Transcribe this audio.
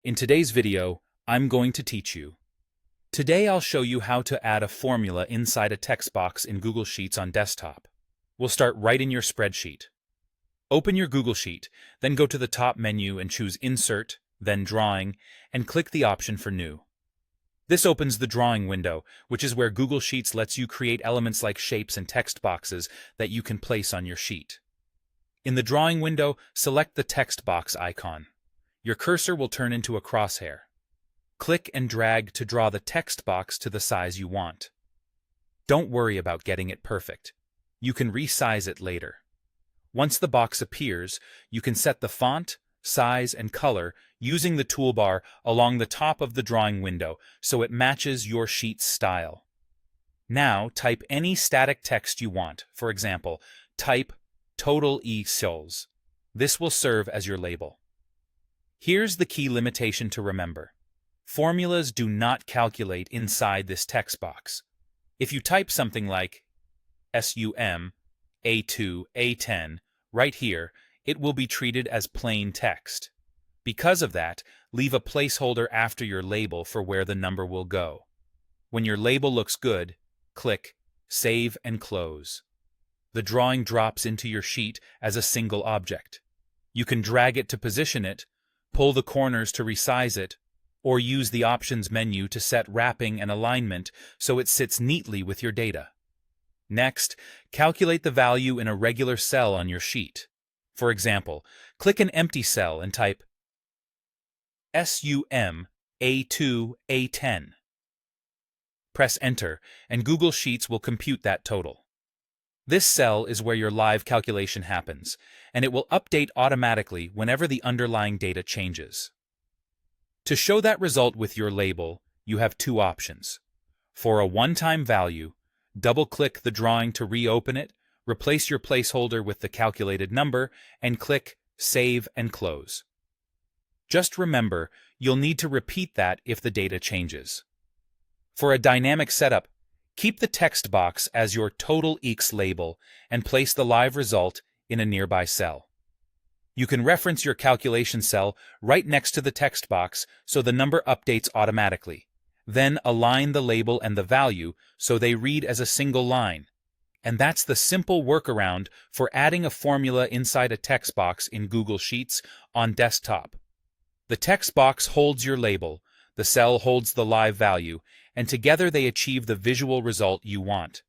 In today's video, I'm going to teach you. Today I'll show you how to add a formula inside a text box in Google Sheets on desktop. We'll start right in your spreadsheet. Open your Google Sheet, then go to the top menu and choose Insert, then Drawing, and click the option for New. This opens the Drawing window, which is where Google Sheets lets you create elements like shapes and text boxes that you can place on your sheet. In the Drawing window, select the text box icon. Your cursor will turn into a crosshair. Click and drag to draw the text box to the size you want. Don't worry about getting it perfect. You can resize it later. Once the box appears, you can set the font, size, and color using the toolbar along the top of the drawing window so it matches your sheet's style. Now type any static text you want. For example, type total e-sales. This will serve as your label. Here's the key limitation to remember. Formulas do not calculate inside this text box. If you type something like sum A2 A10 right here, it will be treated as plain text. Because of that, leave a placeholder after your label for where the number will go. When your label looks good, click Save and Close. The drawing drops into your sheet as a single object. You can drag it to position it, pull the corners to resize it, or use the Options menu to set wrapping and alignment so it sits neatly with your data. Next, calculate the value in a regular cell on your sheet. For example, click an empty cell and type sum A2 A10. Press Enter, and Google Sheets will compute that total. This cell is where your live calculation happens, and it will update automatically whenever the underlying data changes. To show that result with your label, you have two options. For a one-time value, double-click the drawing to reopen it, replace your placeholder with the calculated number, and click Save and Close. Just remember, you'll need to repeat that if the data changes. For a dynamic setup, keep the text box as your total EX label and place the live result in a nearby cell. You can reference your calculation cell right next to the text box so the number updates automatically. Then align the label and the value so they read as a single line. And that's the simple workaround for adding a formula inside a text box in Google Sheets on desktop. The text box holds your label, the cell holds the live value, and together they achieve the visual result you want.